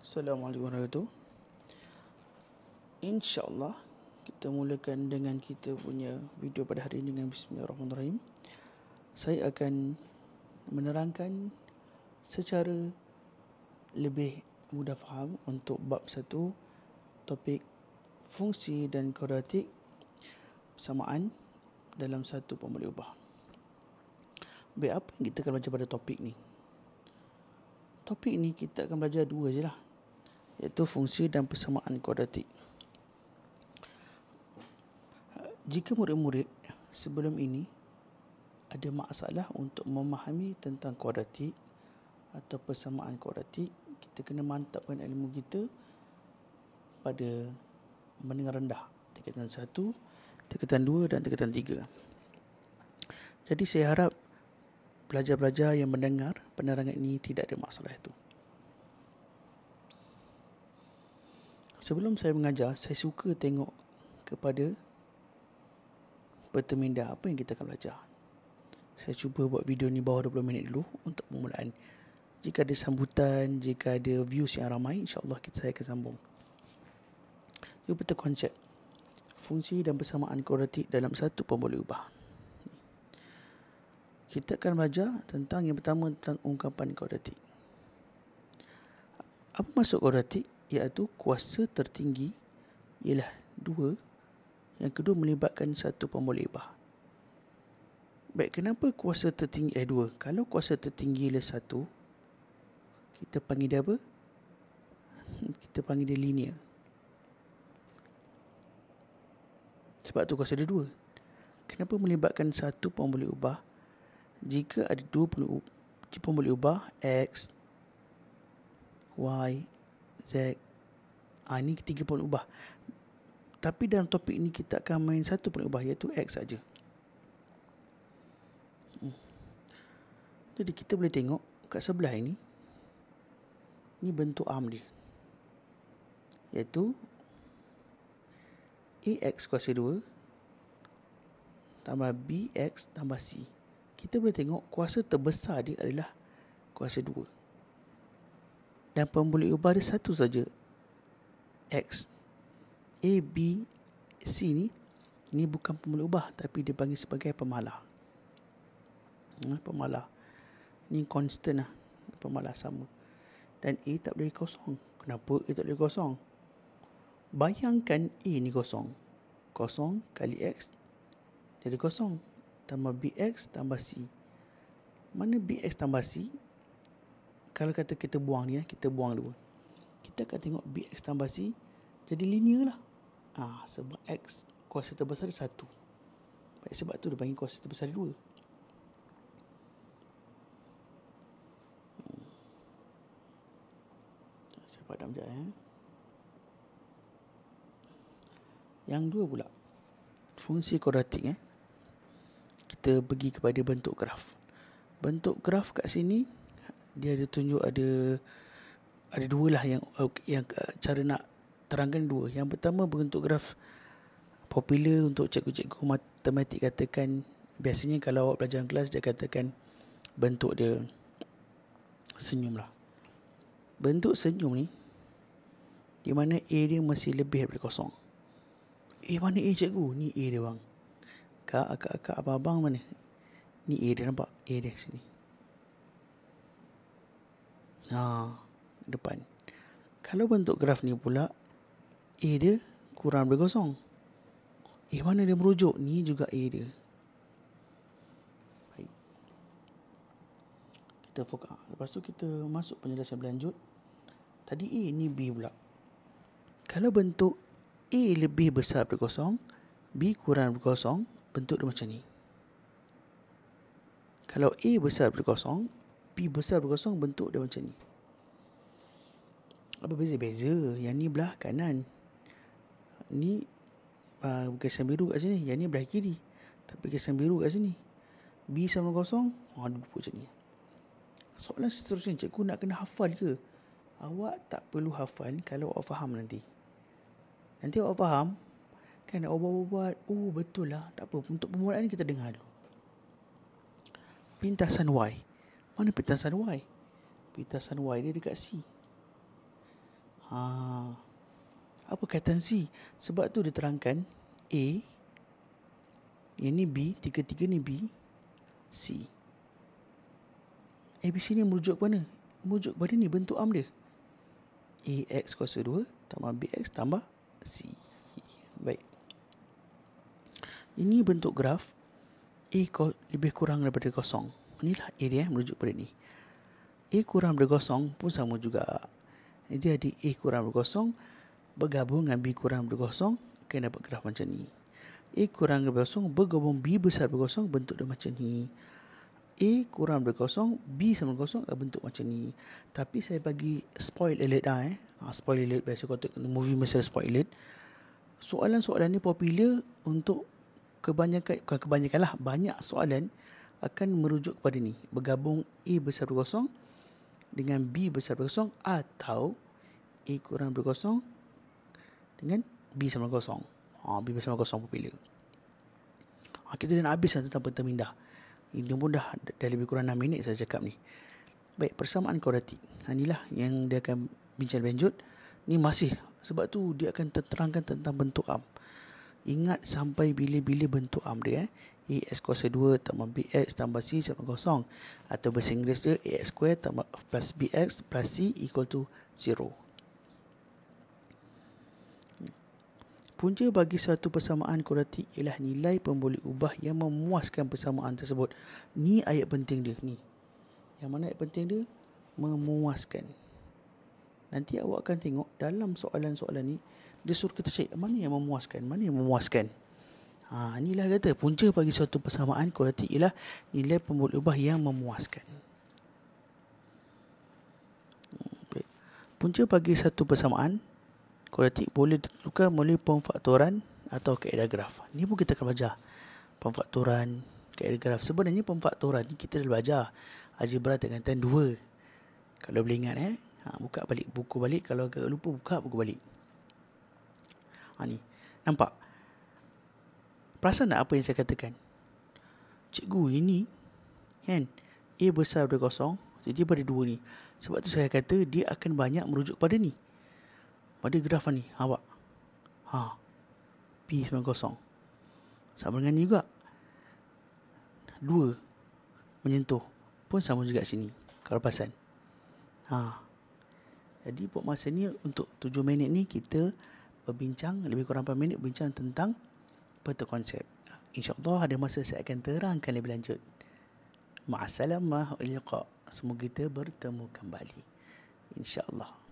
Assalamualaikum warahmatullahi wabarakatuh. InsyaAllah kita mulakan dengan kita punya video pada hari ini dengan Bismillahirrahmanirrahim. Saya akan menerangkan secara lebih mudah faham untuk bab 1, topik fungsi dan kuadratik persamaan dalam satu pemboleh ubah. Baik, apa yang kita akan belajar pada topik ni? Topik ni kita akan belajar dua je lah, iaitu fungsi dan persamaan kuadratik. Jika murid-murid sebelum ini ada masalah untuk memahami tentang kuadratik atau persamaan kuadratik, kita kena mantapkan ilmu kita pada menengah rendah, tingkatan 1, tingkatan 2 dan tingkatan 3. Jadi saya harap pelajar-pelajar yang mendengar penerangan ini tidak ada masalah itu. Sebelum saya mengajar, saya suka tengok kepada peta minda apa yang kita akan belajar. Saya cuba buat video ni bawah 20 minit dulu untuk permulaan. Jika ada sambutan, jika ada views yang ramai, insyaAllah saya akan sambung. Ini peta konsep fungsi dan persamaan kuadratik dalam satu pemboleh ubah. Kita akan belajar tentang yang pertama, tentang ungkapan kuadratik. Apa maksud kuadratik? Iaitu kuasa tertinggi ialah 2, yang kedua melibatkan satu pemboleh ubah. Baik, kenapa kuasa tertinggi 2? Kalau kuasa tertinggi ialah 1, kita panggil dia apa? Kita panggil dia linear. Sebab tu kuasa dia 2. Kenapa melibatkan satu pemboleh ubah? Jika ada 2 pemboleh ubah X, Y, Z, ini 3 pemboleh ubah. Tapi dalam topik ni kita akan main satu pemboleh ubah, iaitu X saja. Jadi kita boleh tengok kat sebelah ini bentuk arm dia, iaitu AX kuasa 2 tambah BX tambah C. Kita boleh tengok kuasa terbesar dia adalah kuasa 2. Dan pemboleh ubah dia satu saja, X. A, B, C ni bukan pemboleh ubah, tapi dia panggil sebagai pemalar. Pemalar ni constant lah, pemalar sama. Dan A tak boleh kosong. Kenapa A tak boleh kosong? Bayangkan A ni kosong. Kosong kali X jadi kosong, tambah BX tambah C. Mana BX tambah C? Kalau kata kita buang ni, kita buang 2, kita akan tengok BX tambah C jadi linear lah. Sebab X kuasa terbesar dia 1. Baik, sebab tu dia panggil kuasa terbesar dia 2. Saya padam sekejap. Yang 2 pula, fungsi kuadratik. Kita pergi kepada bentuk graf. Bentuk graf kat sini dia ada tunjuk ada 2 lah yang cara nak terangkan 2. Yang pertama, bentuk graf popular untuk cikgu-cikgu matematik katakan, biasanya kalau awak belajar kelas dia katakan bentuk dia senyum lah. Bentuk senyum ni di mana A dia masih lebih daripada kosong. Mana A cikgu? Ni A dia bang. Kakak abang mana? Ni A dia, nampak? A dia sini. Depan. Kalau bentuk graf ni pula, A dia kurang daripada kosong. Mana dia merujuk? Ni juga A dia. Baik, kita fokus. Lepas tu kita masuk penjelasan berlanjut. Tadi A, ni B pula. Kalau bentuk A lebih besar daripada kosong, B kurang daripada kosong, bentuk dia macam ni. Kalau A besar daripada kosong, B besar daripada kosong, bentuk dia macam ni. Apa beza-beza? Yang ni belah kanan, ni gasan biru kat sini. Yang ni belah kiri, tapi gasan biru kat sini. B sama kosong, dia buat macam ni. Soalan seterusnya, cikgu nak kena hafal ke? Awak tak perlu hafal kalau awak faham nanti. Nanti awak faham, kan awak buat, betul lah. Tak apa, untuk permulaan ni kita dengar dulu. Pintasan Y. Mana pintasan Y? Pintasan Y dia dekat C. Apa kaitan C? Sebab tu dia terangkan A, yang ni B, tiga-tiga ni B, C. ABC ni merujuk ke mana? Merujuk kepada ni bentuk arm dia. AX kuasa 2 tambah BX tambah C. Baik. Ini bentuk graf A lebih kurang daripada kosong. Inilah A dia merujuk pada ni. A kurang daripada kosong pun sama juga. Jadi ada A kurang daripada kosong bergabung dengan B kurang daripada kosong akan dapat graf macam ni. A kurang daripada kosong bergabung B besar daripada kosong, bentuk dia macam ni. A kurang daripada kosong, B sama kosong, bentuk macam ni. Tapi saya bagi spoil alert spoil alert, biasa kau tengok movie mesti ada spoil alert. Soalan-soalan ni popular untuk bukan kebanyakan lah, banyak soalan akan merujuk kepada ni. Bergabung A besar daripada kosong dengan B besar daripada kosong, atau A kurang daripada kosong dengan B sama kosong. B besar daripada kosong popular. Kita dah nak habis tentang pentermindah. Ini pun dah lebih kurang 6 minit saya cakap ni. Baik, persamaan kuadratik. Inilah yang dia akan bincang lanjut. Ni masih, sebab tu dia akan terangkan tentang bentuk arm. Ingat sampai bila-bila bentuk arm dia. AX kuasa 2 tambah BX tambah C sama kosong. Atau bahasa Inggeris dia AX square tambah plus BX plus C equal to 0. Punca bagi satu persamaan kuadratik ialah nilai pemboleh ubah yang memuaskan persamaan tersebut. Ni ayat penting dia ni. Yang mana ayat penting dia? Memuaskan. Nanti awak akan tengok dalam soalan-soalan ni dia suruh kita cek mana yang memuaskan, mana yang memuaskan. Inilah kata punca bagi suatu persamaan kuadratik ialah nilai pemboleh ubah yang memuaskan. Punca bagi satu persamaan kuadratik boleh ditentukan melalui pemfaktoran atau kaedah graf. Ni pun kita akan belajar. Pemfaktoran, kaedah graf. Sebenarnya pemfaktoran ni kita dah belajar. Algebra tingkatan 2. Kalau boleh ingat buka balik buku balik. Kalau agak lupa, buka buku balik. Ni. Nampak? Perasan tak apa yang saya katakan? Cikgu, ini kan A besar daripada kosong, jadi pada 2 ni. Sebab tu saya kata dia akan banyak merujuk pada ni. Pada graf ni, awak. P sama kosong. Sama dengan ni juga. 2 menyentuh. Pun sama juga sini. Kalau perasan. Jadi buat masa ni untuk 7 minit ni kita berbincang, lebih kurang 4 minit berbincang tentang bentuk konsep. InsyaAllah ada masa saya akan terangkan lebih lanjut. Ma'assalamah wa liqa. Semoga kita bertemu kembali. InsyaAllah.